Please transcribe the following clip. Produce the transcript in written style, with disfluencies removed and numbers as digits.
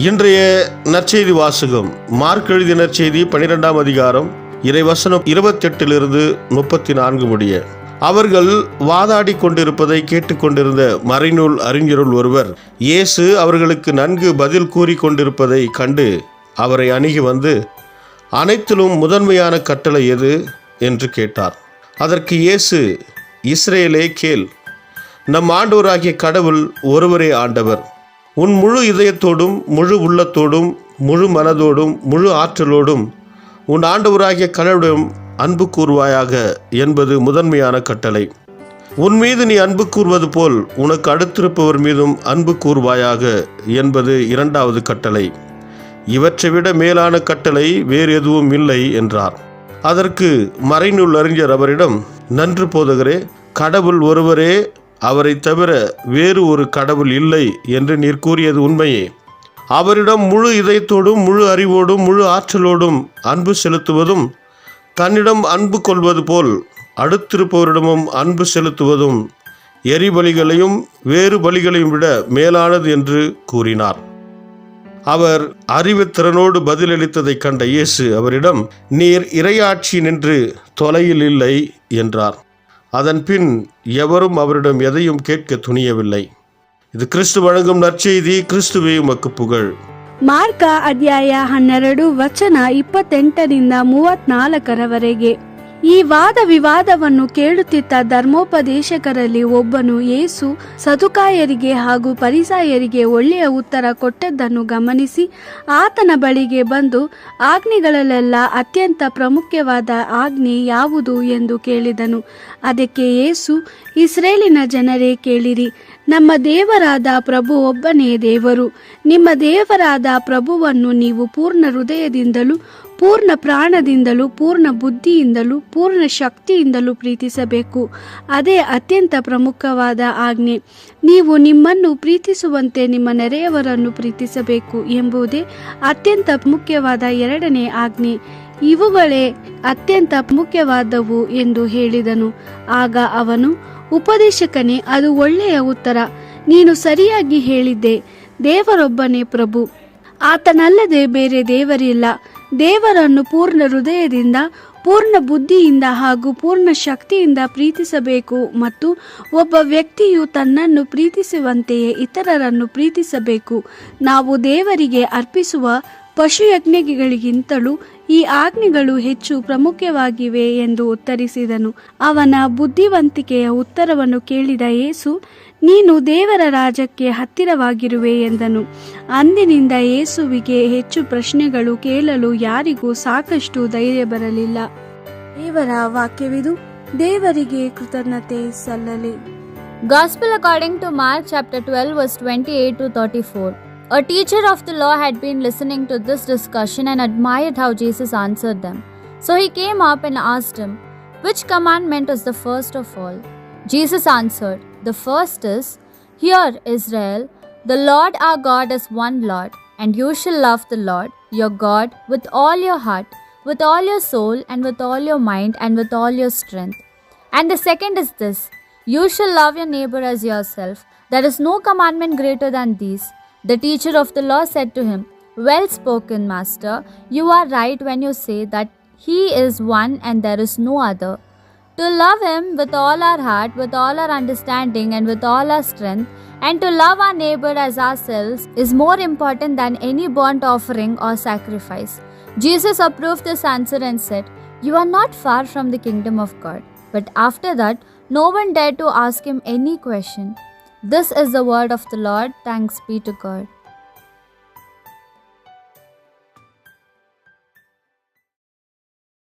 இன்றைய நற்செய்தி வாசகம் மார்க் எழுதிய நற்செய்தி 12ஆம் அதிகாரம் இறைவசனம் 28 34 முடிய. அவர்கள் வாதாடி கொண்டிருப்பதை கேட்டுக்கொண்டிருந்த மறைநூல் அறிஞருள் ஒருவர் இயேசு அவர்களுக்கு நன்கு பதில் கூறி கொண்டிருப்பதை கண்டு அவரை அணுகி வந்து, அனைத்திலும் முதன்மையான கட்டளை எது என்று கேட்டார். அதற்கு இயேசு, இஸ்ரேலே கேள், நம் ஆண்டவராகிய கடவுள் ஒருவரே ஆண்டவர். உன் முழு இதயத்தோடும் முழு உள்ளத்தோடும் முழு மனதோடும் முழு ஆற்றலோடும் உன் ஆண்டவராகிய கடவுளிடம் அன்பு கூர்வாயாக என்பது முதன்மையான கட்டளை. உன் மீது நீ அன்பு கூர்வது போல் உனக்கு அடுத்திருப்பவர் மீதும் அன்பு கூர்வாயாக என்பது இரண்டாவது கட்டளை. இவற்றை விட மேலான கட்டளை வேறு எதுவும் இல்லை என்றார். அதற்கு மறைநூல் அறிஞர் அவரிடம், நன்று போதகரே, கடவுள் ஒருவரே, அவரை தவிர வேறு ஒரு கடவுள் இல்லை என்று நீர் கூறியது உண்மையே. அவரிடம் முழு இதயத்தோடும் முழு அறிவோடும் முழு ஆற்றலோடும் அன்பு செலுத்துவதும், தன்னிடம் அன்பு கொள்வது போல் அடுத்திருப்பவரிடமும் அன்பு செலுத்துவதும் எரிபலிகளையும் வேறு பலிகளையும் விட மேலானது என்று கூறினார். அவர் அறிவுத்திறனோடு பதிலளித்ததை கண்ட இயேசு அவரிடம், நீர் இறையாட்சி நின்று தொலையில் இல்லை என்றார். அதன் பின் எவரும் அவரிடம் எதையும் கேட்க துணியவில்லை. இது கிறிஸ்து வழங்கும் நற்செய்தி. கிறிஸ்துவே உமக்கு புகழ். ಮಾರ್ಕ ಅಧ್ಯಾಯ 12 ವಚನ 28-34 ಈ ವಾದ ವಿವಾದವನ್ನು ಕೇಳುತ್ತಿದ್ದ ಧರ್ಮೋಪದೇಶಕರಲ್ಲಿ ಒಬ್ಬನು ಯೇಸು ಸದುಕಾಯರಿಗೆ ಹಾಗೂ ಪರಿಸಾಯರಿಗೆ ಒಳ್ಳೆಯ ಉತ್ತರ ಕೊಟ್ಟದ್ದನ್ನು ಗಮನಿಸಿ ಆತನ ಬಳಿಗೆ ಬಂದು, ಆಜ್ಞೆಗಳಲ್ಲೆಲ್ಲ ಅತ್ಯಂತ ಪ್ರಾಮುಖ್ಯವಾದ ಆಜ್ಞೆ ಯಾವುದು ಎಂದು ಕೇಳಿದನು. ಅದಕ್ಕೆ ಯೇಸು, ಇಸ್ರೇಲಿನ ಜನರೇ ಕೇಳಿರಿ, ನಮ್ಮ ದೇವರಾದ ಪ್ರಭು ಒಬ್ಬನೇ ದೇವರು. ನಿಮ್ಮ ದೇವರಾದ ಪ್ರಭುವನ್ನು ನೀವು ಪೂರ್ಣ ಹೃದಯದಿಂದಲೂ ಪೂರ್ಣ ಪ್ರಾಣದಿಂದಲೂ ಪೂರ್ಣ ಬುದ್ಧಿಯಿಂದಲೂ ಪೂರ್ಣ ಶಕ್ತಿಯಿಂದಲೂ ಪ್ರೀತಿಸಬೇಕು. ಅದೇ ಅತ್ಯಂತ ಪ್ರಮುಖವಾದ ಆಜ್ಞೆ. ನೀವು ನಿಮ್ಮನ್ನು ಪ್ರೀತಿಸುವಂತೆ ನಿಮ್ಮ ನೆರೆಯವರನ್ನು ಪ್ರೀತಿಸಬೇಕು ಎಂಬುದೇ ಅತ್ಯಂತ ಮುಖ್ಯವಾದ ಎರಡನೇ ಆಜ್ಞೆ. ಇವುಗಳೇ ಅತ್ಯಂತ ಮುಖ್ಯವಾದವು ಎಂದು ಹೇಳಿದನು. ಆಗ ಅವನು, ಉಪದೇಶಕನೇ, ಅದು ಒಳ್ಳೆಯ ಉತ್ತರ. ನೀನು ಸರಿಯಾಗಿ ಹೇಳಿದ್ದೆ. ದೇವರೊಬ್ಬನೇ ಪ್ರಭು, ಆತನಲ್ಲದೆ ಬೇರೆ ದೇವರಿಲ್ಲ. ದೇವರನ್ನು ಪೂರ್ಣ ಹೃದಯದಿಂದ ಪೂರ್ಣ ಬುದ್ಧಿಯಿಂದ ಹಾಗೂ ಪೂರ್ಣ ಶಕ್ತಿಯಿಂದ ಪ್ರೀತಿಸಬೇಕು ಮತ್ತು ಒಬ್ಬ ವ್ಯಕ್ತಿಯು ತನ್ನನ್ನು ಪ್ರೀತಿಸುವಂತೆಯೇ ಇತರರನ್ನು ಪ್ರೀತಿಸಬೇಕು. ನಾವು ದೇವರಿಗೆ ಅರ್ಪಿಸುವ ಪಶುಯಜ್ಞಗಳಿಗಿಂತಲೂ ಈ ಆಜ್ಞೆಗಳು ಹೆಚ್ಚು ಪ್ರಮುಖವಾಗಿವೆ ಎಂದು ಉತ್ತರಿಸಿದನು. ಅವನ ಬುದ್ಧಿವಂತಿಕೆಯ ಉತ್ತರವನ್ನು ಕೇಳಿದ ಯೇಸು, ನೀನು ದೇವರ ರಾಜ್ಯಕ್ಕೆ ಹತ್ತಿರವಾಗಿರುವೆ ಎಂದನು. ಅಂದಿನಿಂದ ಯೇಸುವಿಗೆ ಹೆಚ್ಚು ಪ್ರಶ್ನೆಗಳು ಕೇಳಲು ಯಾರಿಗೂ ಸಾಕಷ್ಟು ಧೈರ್ಯ ಬರಲಿಲ್ಲ. ದೇವರ ವಾಕ್ಯವಿದು. ದೇವರಿಗೆ ಕೃತಜ್ಞತೆ ಸಲ್ಲಲಿ. Gospel according to Mark chapter 12 verse 28-34. A teacher of the law had been listening to this discussion and admired how Jesus answered them. So he came up and asked him, which commandment is the first of all? Jesus answered, the first is, hear Israel, the Lord our God is one Lord, and you shall love the Lord your God with all your heart, with all your soul, and with all your mind, and with all your strength. And the second is this, you shall love your neighbor as yourself. There is no commandment greater than these. The teacher of the law said to him, well spoken, Master. You are right when you say that he is one and there is no other. To love him with all our heart, with all our understanding, and with all our strength, and to love our neighbor as ourselves is more important than any burnt offering or sacrifice. Jesus approved this answer and said, you are not far from the kingdom of God. But after that, no one dared to ask him any question. This is the word of the Lord. Thanks be to God.